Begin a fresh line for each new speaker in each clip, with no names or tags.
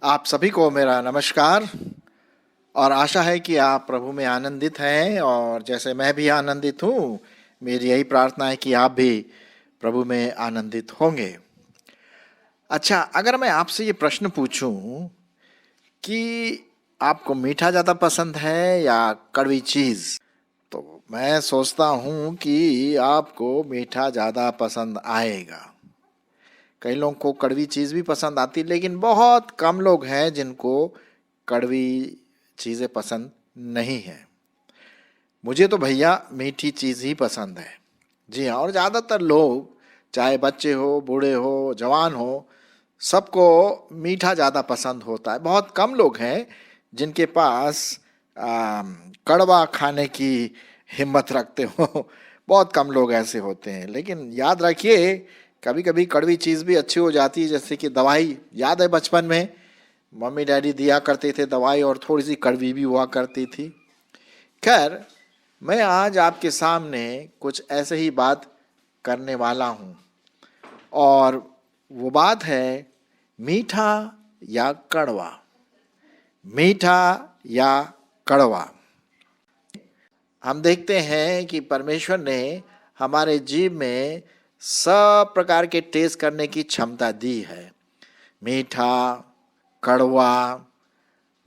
आप सभी को मेरा नमस्कार और आशा है कि आप प्रभु में आनंदित हैं और जैसे मैं भी आनंदित हूँ, मेरी यही प्रार्थना है कि आप भी प्रभु में आनंदित होंगे। अच्छा, अगर मैं आपसे ये प्रश्न पूछूं कि आपको मीठा ज़्यादा पसंद है या कड़वी चीज़, तो मैं सोचता हूँ कि आपको मीठा ज़्यादा पसंद आएगा। कई लोगों को कड़वी चीज़ भी पसंद आती, लेकिन बहुत कम लोग हैं जिनको कड़वी चीज़ें पसंद नहीं है। मुझे तो भैया मीठी चीज़ ही पसंद है। जी हाँ, और ज़्यादातर लोग, चाहे बच्चे हो, बूढ़े हो, जवान हो, सबको मीठा ज़्यादा पसंद होता है। बहुत कम लोग हैं जिनके पास कड़वा खाने की हिम्मत रखते हो। बहुत कम लोग ऐसे होते हैं। लेकिन याद रखिए, कभी कभी कड़वी चीज़ भी अच्छी हो जाती है, जैसे कि दवाई। याद है बचपन में मम्मी डैडी दिया करते थे दवाई, और थोड़ी सी कड़वी भी हुआ करती थी। खैर, मैं आज आपके सामने कुछ ऐसे ही बात करने वाला हूँ, और वो बात है मीठा या कड़वा। मीठा या कड़वा। हम देखते हैं कि परमेश्वर ने हमारे जीव में सब प्रकार के टेस्ट करने की क्षमता दी है। मीठा, कड़वा,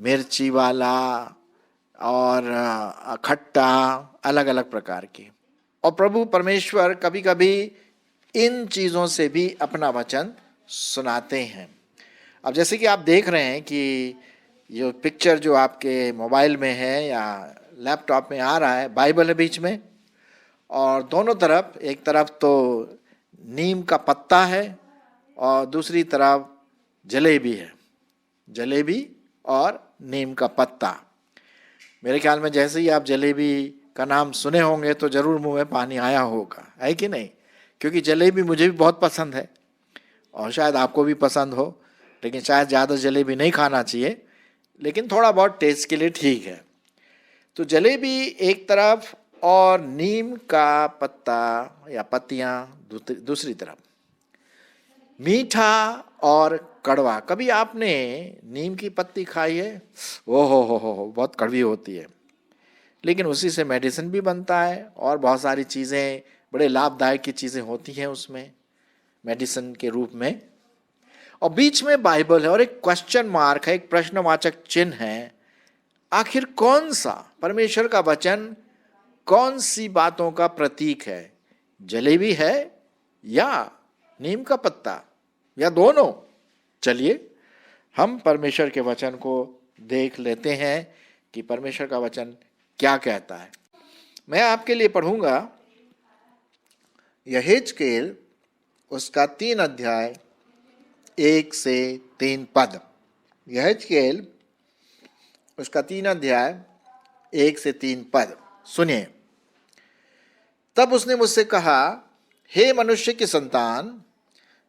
मिर्ची वाला और खट्टा, अलग अलग प्रकार के। और प्रभु परमेश्वर कभी कभी इन चीज़ों से भी अपना वचन सुनाते हैं। अब जैसे कि आप देख रहे हैं कि ये पिक्चर जो आपके मोबाइल में है या लैपटॉप में आ रहा है, बाइबल है बीच में, और दोनों तरफ, एक तरफ तो नीम का पत्ता है और दूसरी तरफ जलेबी है। जलेबी और नीम का पत्ता। मेरे ख्याल में जैसे ही आप जलेबी का नाम सुने होंगे तो ज़रूर मुंह में पानी आया होगा, है कि नहीं? क्योंकि जलेबी मुझे भी बहुत पसंद है और शायद आपको भी पसंद हो। लेकिन शायद ज़्यादा जलेबी नहीं खाना चाहिए, लेकिन थोड़ा बहुत टेस्ट के लिए ठीक है। तो जलेबी एक तरफ और नीम का पत्ता या पत्तियाँ दूसरी तरफ। मीठा और कड़वा। कभी आपने नीम की पत्ती खाई है? ओ हो, बहुत कड़वी होती है, लेकिन उसी से मेडिसिन भी बनता है और बहुत सारी चीज़ें, बड़े लाभदायक की चीज़ें होती हैं उसमें मेडिसिन के रूप में। और बीच में बाइबल है और एक क्वेश्चन मार्क है, एक प्रश्नवाचक चिन्ह है। आखिर कौन सा परमेश्वर का वचन कौन सी बातों का प्रतीक है? जलेबी है या नीम का पत्ता, या दोनों? चलिए हम परमेश्वर के वचन को देख लेते हैं कि परमेश्वर का वचन क्या कहता है। मैं आपके लिए पढ़ूंगा यहेजकेल उसका 3 अध्याय 1 से 3 पद। यहेजकेल उसका 3 अध्याय 1 से 3 पद सुनिए। तब उसने मुझसे कहा, हे मनुष्य की संतान,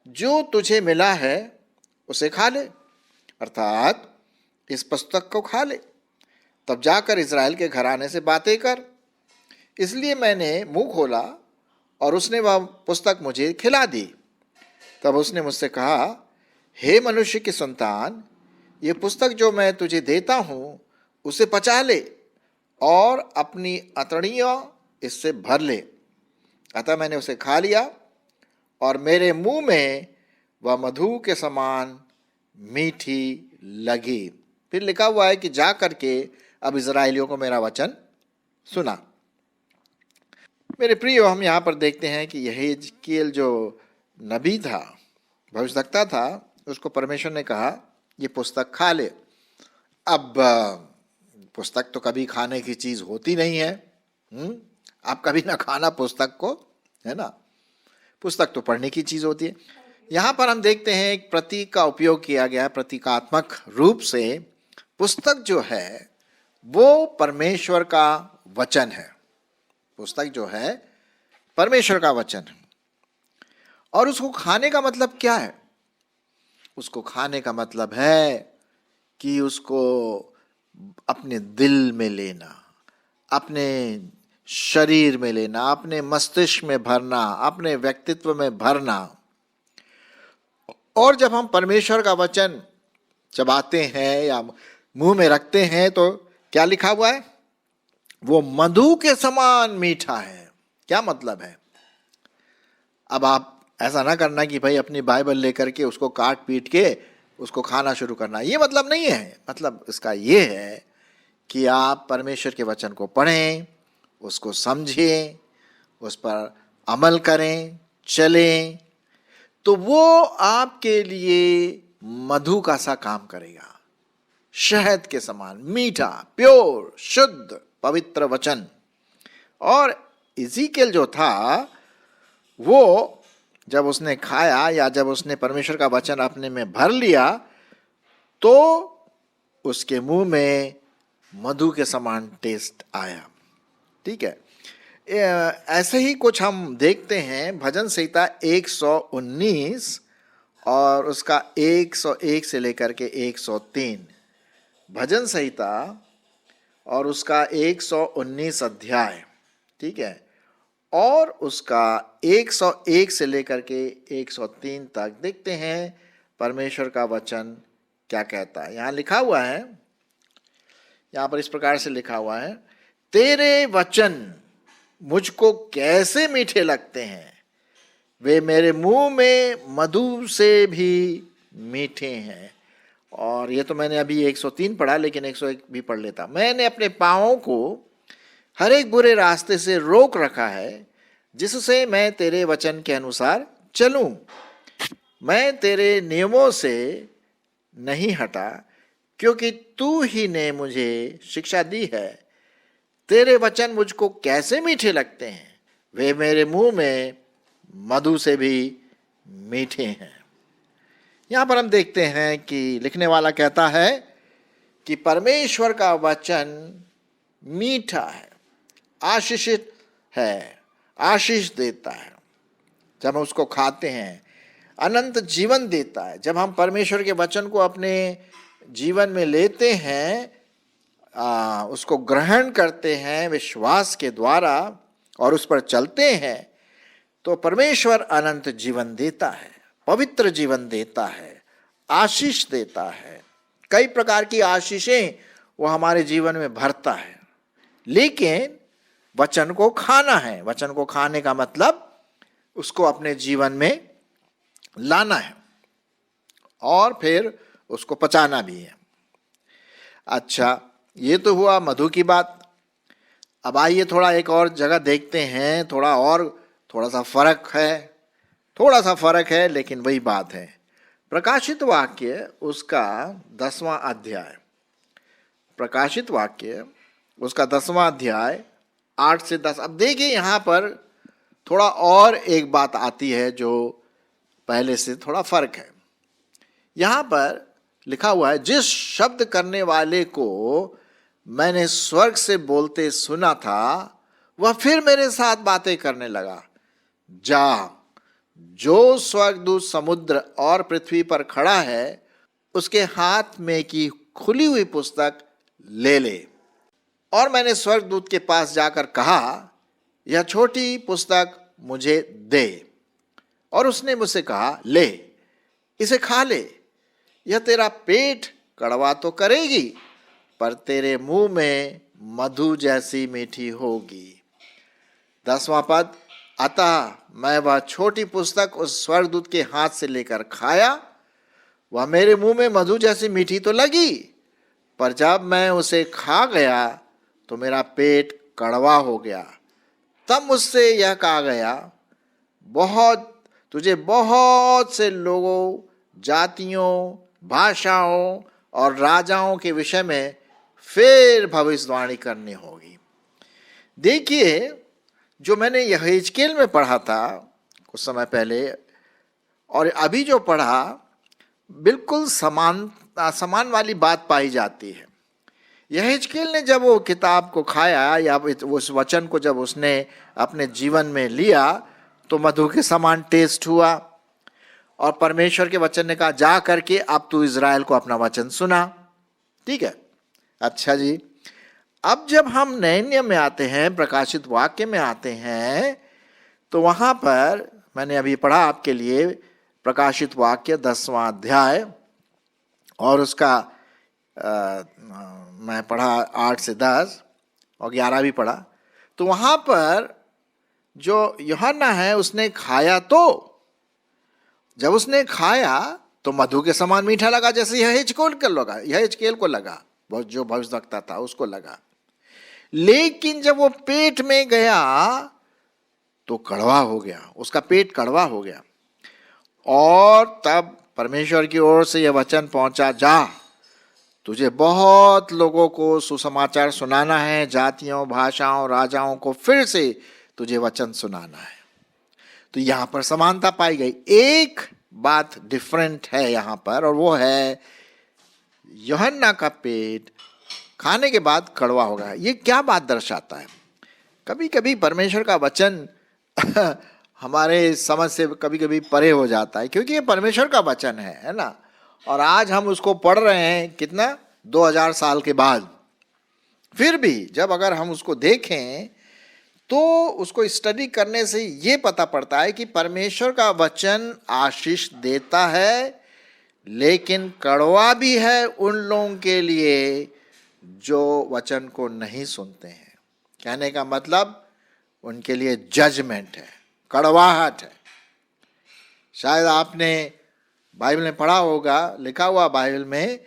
जो तुझे मिला है उसे खा ले, अर्थात इस पुस्तक को खा ले। तब जाकर इज़राइल के घराने से बातें कर। इसलिए मैंने मुंह खोला और उसने वह पुस्तक मुझे खिला दी। तब उसने मुझसे कहा, हे मनुष्य की संतान, ये पुस्तक जो मैं तुझे देता हूँ उसे पचा ले और अपनी अतड़ियाँ इससे भर ले। अतः मैंने उसे खा लिया और मेरे मुंह में वह मधु के समान मीठी लगी। फिर लिखा हुआ है कि जा करके अब इज़राइलियों को मेरा वचन सुना। मेरे प्रियो, हम यहाँ पर देखते हैं कि यहेजकेल जो नबी था, भविष्यवक्ता था, उसको परमेश्वर ने कहा ये पुस्तक खा ले। अब पुस्तक तो कभी खाने की चीज़ होती नहीं है। आप कभी ना खाना पुस्तक को, है ना? पुस्तक तो पढ़ने की चीज़ होती है। यहाँ पर हम देखते हैं एक प्रतीक का उपयोग किया गया, प्रतीकात्मक रूप से। पुस्तक जो है वो परमेश्वर का वचन है। पुस्तक जो है परमेश्वर का वचन है। और उसको खाने का मतलब क्या है? उसको खाने का मतलब है कि उसको अपने दिल में लेना, अपने शरीर में लेना, अपने मस्तिष्क में भरना, अपने व्यक्तित्व में भरना। और जब हम परमेश्वर का वचन चबाते हैं या मुंह में रखते हैं तो क्या लिखा हुआ है? वो मधु के समान मीठा है। क्या मतलब है? अब आप ऐसा ना करना कि भाई अपनी बाइबल लेकर के उसको काट पीट के उसको खाना शुरू करना, ये मतलब नहीं है। मतलब इसका ये है कि आप परमेश्वर के वचन को पढ़ें, उसको समझें, उस पर अमल करें, चलें, तो वो आपके लिए मधु का सा काम करेगा, शहद के समान मीठा, प्योर, शुद्ध, पवित्र वचन। और इज़ीकेल जो था वो जब उसने खाया या जब उसने परमेश्वर का वचन अपने में भर लिया तो उसके मुंह में मधु के समान टेस्ट आया। ठीक है, ऐसे ही कुछ हम देखते हैं भजन संहिता 119 और उसका 101 से लेकर के 103। भजन संहिता और उसका 119 अध्याय, ठीक है, और उसका 101 से लेकर के 103 तक देखते हैं परमेश्वर का वचन क्या कहता है। यहाँ लिखा हुआ है, यहाँ पर इस प्रकार से लिखा हुआ है, तेरे वचन मुझको कैसे मीठे लगते हैं, वे मेरे मुंह में मधु से भी मीठे हैं। और ये तो मैंने अभी 103 पढ़ा, लेकिन 101 भी पढ़ लेता। मैंने अपने पाँवों को हर एक बुरे रास्ते से रोक रखा है, जिससे मैं तेरे वचन के अनुसार चलूं। मैं तेरे नियमों से नहीं हटा, क्योंकि तू ही ने मुझे शिक्षा दी है। तेरे वचन मुझको कैसे मीठे लगते हैं, वे मेरे मुंह में मधु से भी मीठे हैं। यहाँ पर हम देखते हैं कि लिखने वाला कहता है कि परमेश्वर का वचन मीठा है, आशीषित है, आशीष देता है। जब हम उसको खाते हैं अनंत जीवन देता है। जब हम परमेश्वर के वचन को अपने जीवन में लेते हैं, उसको ग्रहण करते हैं विश्वास के द्वारा और उस पर चलते हैं, तो परमेश्वर अनंत जीवन देता है, पवित्र जीवन देता है, आशीष देता है। कई प्रकार की आशीषें वो हमारे जीवन में भरता है। लेकिन वचन को खाना है। वचन को खाने का मतलब उसको अपने जीवन में लाना है और फिर उसको पचाना भी है। अच्छा, ये तो हुआ मधु की बात। अब आइए थोड़ा एक और जगह देखते हैं। थोड़ा सा फर्क है, लेकिन वही बात है। प्रकाशित वाक्य उसका 10वां अध्याय, प्रकाशित वाक्य उसका 10वां अध्याय 8 से 10। अब देखिए यहाँ पर थोड़ा और एक बात आती है जो पहले से थोड़ा फर्क है। यहाँ पर लिखा हुआ है, जिस शब्द करने वाले को मैंने स्वर्ग से बोलते सुना था वह फिर मेरे साथ बातें करने लगा। जा, जो स्वर्गदूत समुद्र और पृथ्वी पर खड़ा है उसके हाथ में की खुली हुई पुस्तक ले ले। और मैंने स्वर्गदूत के पास जाकर कहा, यह छोटी पुस्तक मुझे दे। और उसने मुझसे कहा, ले, इसे खा ले। यह तेरा पेट कड़वा तो करेगी, पर तेरे मुंह में मधु जैसी मीठी होगी। 10वां पद, अतः मैं वह छोटी पुस्तक उस स्वर्गदूत के हाथ से लेकर खाया। वह मेरे मुंह में मधु जैसी मीठी तो लगी, पर जब मैं उसे खा गया तो मेरा पेट कड़वा हो गया। तब मुझसे यह कहा गया, तुझे बहुत से लोगों, जातियों, भाषाओं और राजाओं के विषय में फिर भविष्यवाणी करनी होगी। देखिए, जो मैंने यहेजकेल में पढ़ा था कुछ समय पहले और अभी जो पढ़ा, बिल्कुल समान वाली बात पाई जाती है। यहेजकेल ने जब वो किताब को खाया या उस वचन को जब उसने अपने जीवन में लिया तो मधु के समान टेस्ट हुआ। और परमेश्वर के वचन ने कहा, जा करके अब तू इज़राइल को अपना वचन सुना। ठीक है, अच्छा जी। अब जब हम नए नियम में आते हैं, प्रकाशित वाक्य में आते हैं, तो वहां पर मैंने अभी पढ़ा आपके लिए प्रकाशित वाक्य 10वां अध्याय, और उसका मैं पढ़ा 8 से 10 और 11 भी पढ़ा। तो वहां पर जो यूहन्ना है उसने खाया, तो जब उसने खाया तो मधु के समान मीठा लगा, जैसे यह हिजकेल को लगा, जो भविष्यवक्ता था उसको लगा। लेकिन जब वो पेट में गया तो कड़वा हो गया, उसका पेट कड़वा हो गया। और तब परमेश्वर की ओर से यह वचन पहुंचा, जा तुझे बहुत लोगों को सुसमाचार सुनाना है, जातियों, भाषाओं, राजाओं को फिर से तुझे वचन सुनाना है। तो यहां पर समानता पाई गई। एक बात डिफरेंट है यहां पर, और वो है यूहन्ना का पेट खाने के बाद कड़वा होगा। ये क्या बात दर्शाता है? कभी कभी परमेश्वर का वचन हमारे समझ से कभी कभी परे हो जाता है, क्योंकि ये परमेश्वर का वचन है ना। और आज हम उसको पढ़ रहे हैं कितना, 2000 साल के बाद। फिर भी जब अगर हम उसको देखें तो उसको स्टडी करने से ये पता पड़ता है कि परमेश्वर का वचन आशीष देता है, लेकिन कड़वा भी है उन लोगों के लिए जो वचन को नहीं सुनते हैं। कहने का मतलब उनके लिए जजमेंट है, कड़वाहट है। शायद आपने बाइबल में पढ़ा होगा, लिखा हुआ बाइबल में,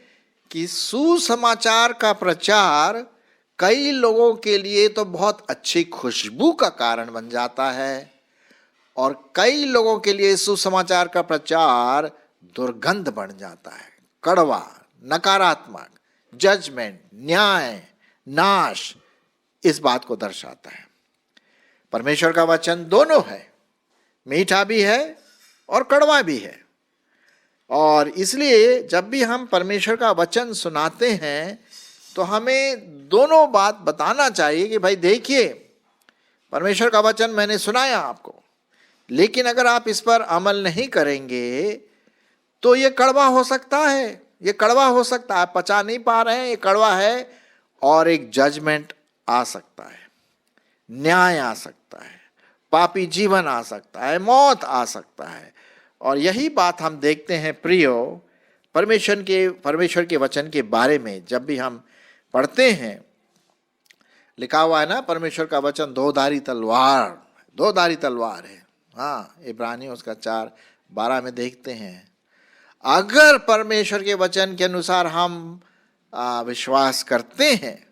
कि सुसमाचार का प्रचार कई लोगों के लिए तो बहुत अच्छी खुशबू का कारण बन जाता है, और कई लोगों के लिए सुसमाचार का प्रचार दुर्गंध बन जाता है, कड़वा, नकारात्मक, जजमेंट, न्याय, नाश, इस बात को दर्शाता है। परमेश्वर का वचन दोनों है, मीठा भी है और कड़वा भी है। और इसलिए जब भी हम परमेश्वर का वचन सुनाते हैं तो हमें दोनों बात बताना चाहिए कि भाई देखिए, परमेश्वर का वचन मैंने सुनाया आपको, लेकिन अगर आप इस पर अमल नहीं करेंगे तो ये कड़वा हो सकता है, ये कड़वा हो सकता है, आप पचा नहीं पा रहे हैं, ये कड़वा है, और एक जजमेंट आ सकता है, न्याय आ सकता है, पापी जीवन आ सकता है, मौत आ सकता है। और यही बात हम देखते हैं प्रियो, परमेश्वर के वचन के बारे में जब भी हम पढ़ते हैं। लिखा हुआ है ना, परमेश्वर का वचन दो धारी तलवार है। हाँ, इब्रानियों उसका 4:12 में देखते हैं। अगर परमेश्वर के वचन के अनुसार हम विश्वास करते हैं,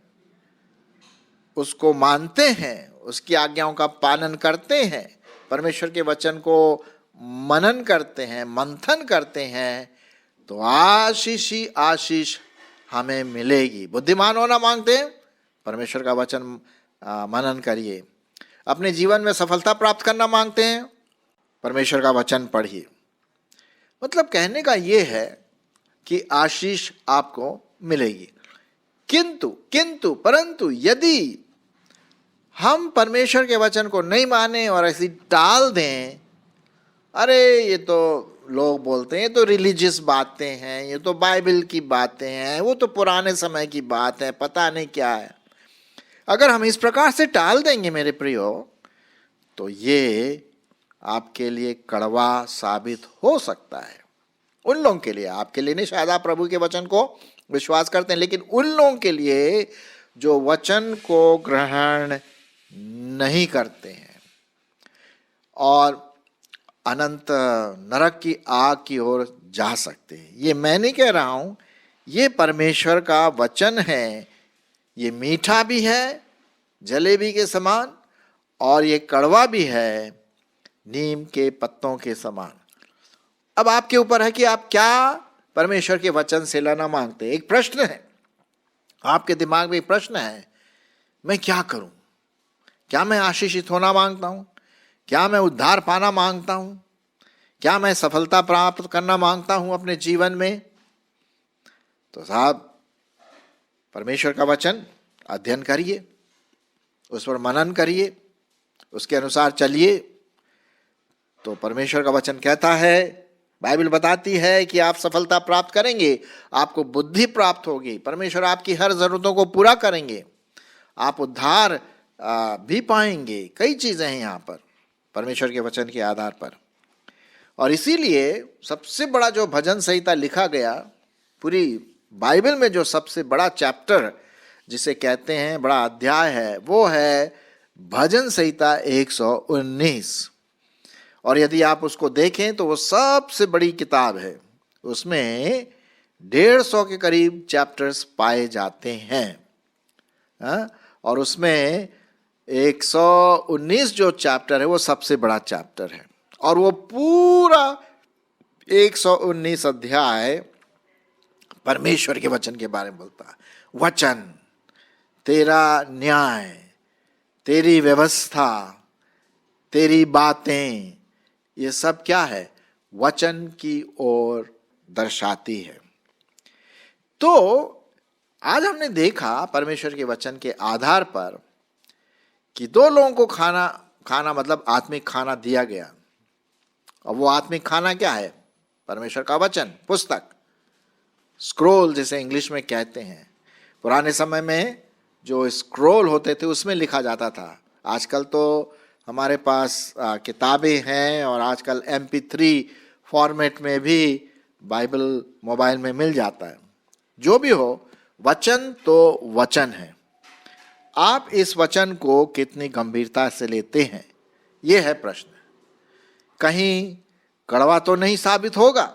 उसको मानते हैं, उसकी आज्ञाओं का पालन करते हैं, परमेश्वर के वचन को मनन करते हैं, मंथन करते हैं, तो आशीष ही आशीष हमें मिलेगी। बुद्धिमान होना मांगते हैं, परमेश्वर का वचन मनन करिए। अपने जीवन में सफलता प्राप्त करना मांगते हैं, परमेश्वर का वचन पढ़िए। मतलब कहने का ये है कि आशीष आपको मिलेगी। किंतु परंतु यदि हम परमेश्वर के वचन को नहीं माने और ऐसी टाल दें, अरे ये तो लोग बोलते हैं, ये तो रिलीजियस बातें हैं, ये तो बाइबल की बातें हैं, वो तो पुराने समय की बात है, पता नहीं क्या है, अगर हम इस प्रकार से टाल देंगे मेरे प्रियो, तो ये आपके लिए कड़वा साबित हो सकता है। उन लोगों के लिए, आपके लिए नहीं, शायद आप प्रभु के वचन को विश्वास करते हैं, लेकिन उन लोगों के लिए जो वचन को ग्रहण नहीं करते हैं और अनंत नरक की आग की ओर जा सकते हैं। ये मैं नहीं कह रहा हूं, ये परमेश्वर का वचन है। ये मीठा भी है जलेबी के समान, और ये कड़वा भी है नीम के पत्तों के समान। अब आपके ऊपर है कि आप क्या परमेश्वर के वचन से लेना मांगते हैं। एक प्रश्न है आपके दिमाग में, एक प्रश्न है, मैं क्या करूं? क्या मैं आशीषित होना मांगता हूं? क्या मैं उद्धार पाना मांगता हूं? क्या मैं सफलता प्राप्त करना मांगता हूं अपने जीवन में? तो साहब, परमेश्वर का वचन अध्ययन करिए, उस पर मनन करिए, उसके अनुसार चलिए। तो परमेश्वर का वचन कहता है, बाइबल बताती है कि आप सफलता प्राप्त करेंगे, आपको बुद्धि प्राप्त होगी, परमेश्वर आपकी हर जरूरतों को पूरा करेंगे, आप उद्धार भी पाएंगे। कई चीज़ें हैं यहाँ पर परमेश्वर के वचन के आधार पर। और इसीलिए सबसे बड़ा जो भजन संहिता लिखा गया पूरी बाइबल में, जो सबसे बड़ा चैप्टर जिसे कहते हैं, बड़ा अध्याय है, वो है भजन संहिता 119। और यदि आप उसको देखें तो वो सबसे बड़ी किताब है। उसमें 150 के करीब चैप्टर्स पाए जाते हैं। और उसमें 119 जो चैप्टर है वो सबसे बड़ा चैप्टर है। और वो पूरा 119 अध्याय परमेश्वर के वचन के बारे में बोलता है। वचन, तेरा न्याय, तेरी व्यवस्था, तेरी बातें, ये सब क्या है? वचन की ओर दर्शाती है। तो आज हमने देखा परमेश्वर के वचन के आधार पर कि दो लोगों को खाना मतलब आत्मिक खाना दिया गया। और वो आत्मिक खाना क्या है? परमेश्वर का वचन, पुस्तक, स्क्रोल जिसे इंग्लिश में कहते हैं। पुराने समय में जो स्क्रोल होते थे उसमें लिखा जाता था। आजकल तो हमारे पास किताबें हैं और आजकल MP3 फॉर्मेट में भी बाइबल मोबाइल में मिल जाता है। जो भी हो, वचन तो वचन है। आप इस वचन को कितनी गंभीरता से लेते हैं, ये है प्रश्न। कहीं कड़वा तो नहीं साबित होगा?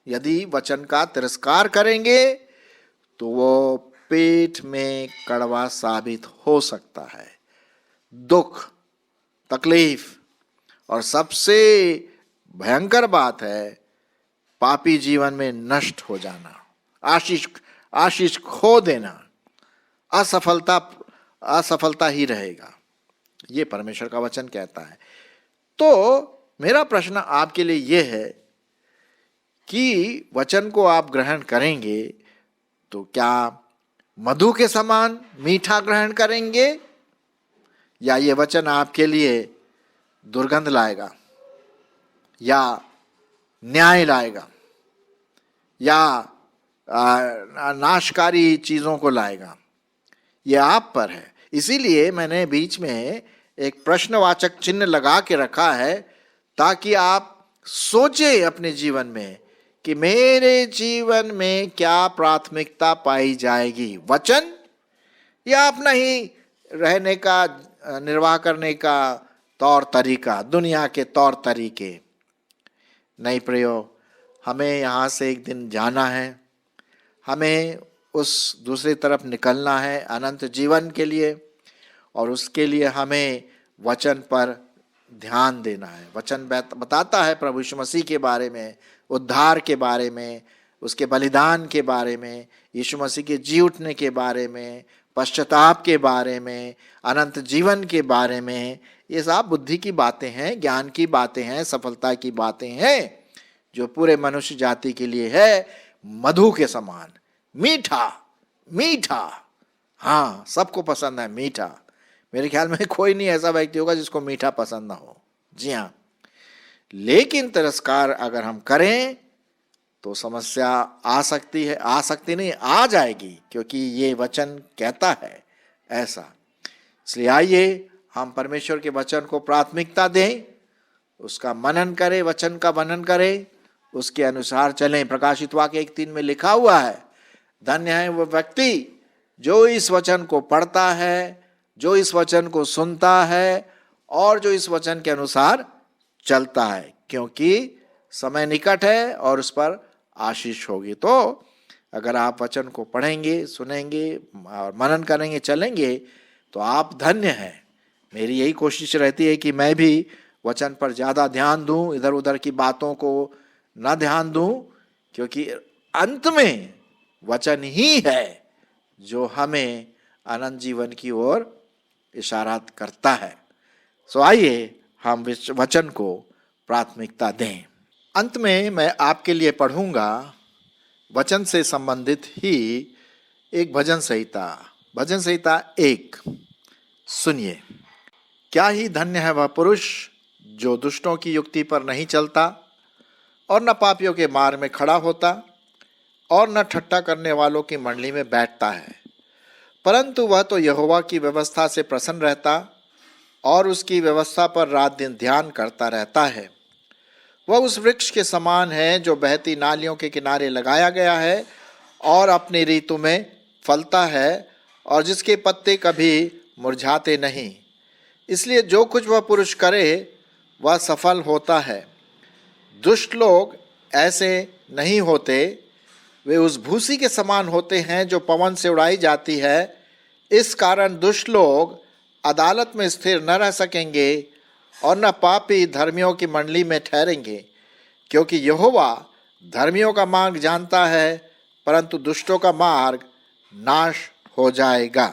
यदि वचन का तिरस्कार करेंगे तो वो पेट में कड़वा साबित हो सकता है। दुख, तकलीफ, और सबसे भयंकर बात है पापी जीवन में नष्ट हो जाना, आशीष खो देना, असफलता ही रहेगा। ये परमेश्वर का वचन कहता है। तो मेरा प्रश्न आपके लिए यह है कि वचन को आप ग्रहण करेंगे तो क्या मधु के समान मीठा ग्रहण करेंगे, या ये वचन आपके लिए दुर्गंध लाएगा, या न्याय लाएगा, या नाशकारी चीजों को लाएगा? ये आप पर है। इसीलिए मैंने बीच में एक प्रश्नवाचक चिन्ह लगा के रखा है, ताकि आप सोचें अपने जीवन में कि मेरे जीवन में क्या प्राथमिकता पाई जाएगी, वचन या अपना ही रहने का, निर्वाह करने का तौर तरीका, दुनिया के तौर तरीके। नहीं प्रियो, हमें यहाँ से एक दिन जाना है, हमें उस दूसरी तरफ निकलना है अनंत जीवन के लिए, और उसके लिए हमें वचन पर ध्यान देना है। वचन बताता है प्रभु यीशु मसीह के बारे में, उद्धार के बारे में, उसके बलिदान के बारे में, यीशु मसीह के जी उठने के बारे में, पश्चाताप के बारे में, अनंत जीवन के बारे में। ये सब बुद्धि की बातें हैं, ज्ञान की बातें हैं, सफलता की बातें हैं, जो पूरे मनुष्य जाति के लिए है मधु के समान, मीठा मीठा। हाँ, सबको पसंद है मीठा। मेरे ख्याल में कोई नहीं ऐसा व्यक्ति होगा जिसको मीठा पसंद ना हो। जी हाँ, लेकिन तिरस्कार अगर हम करें तो समस्या आ सकती नहीं, आ जाएगी, क्योंकि ये वचन कहता है ऐसा। इसलिए आइए हम परमेश्वर के वचन को प्राथमिकता दें, उसका मनन करें, वचन का मनन करें, उसके अनुसार चलें। प्रकाशित वाक्य 1:3 में लिखा हुआ है, धन्य है वो व्यक्ति जो इस वचन को पढ़ता है, जो इस वचन को सुनता है और जो इस वचन के अनुसार चलता है, क्योंकि समय निकट है और उस पर आशीष होगी। तो अगर आप वचन को पढ़ेंगे, सुनेंगे और मनन करेंगे, चलेंगे, तो आप धन्य हैं। मेरी यही कोशिश रहती है कि मैं भी वचन पर ज़्यादा ध्यान दूं, इधर उधर की बातों को न ध्यान दूं, क्योंकि अंत में वचन ही है जो हमें अनंत जीवन की ओर इशारा करता है। सो आइए हम वचन को प्राथमिकता दें। अंत में मैं आपके लिए पढ़ूंगा वचन से संबंधित ही एक भजन संहिता 1। सुनिए, क्या ही धन्य है वह पुरुष जो दुष्टों की युक्ति पर नहीं चलता और न पापियों के मार्ग में खड़ा होता और न ठट्ठा करने वालों की मंडली में बैठता है, परंतु वह तो यहोवा की व्यवस्था से प्रसन्न रहता और उसकी व्यवस्था पर रात दिन ध्यान करता रहता है। वह उस वृक्ष के समान है जो बहती नालियों के किनारे लगाया गया है और अपनी ऋतु में फलता है और जिसके पत्ते कभी मुरझाते नहीं। इसलिए जो कुछ वह पुरुष करे वह सफल होता है। दुष्ट लोग ऐसे नहीं होते, वे उस भूसी के समान होते हैं जो पवन से उड़ाई जाती है। इस कारण दुष्ट लोग अदालत में स्थिर न रह सकेंगे और न पापी धर्मियों की मंडली में ठहरेंगे, क्योंकि यहोवा धर्मियों का मार्ग जानता है, परंतु दुष्टों का मार्ग नाश हो जाएगा।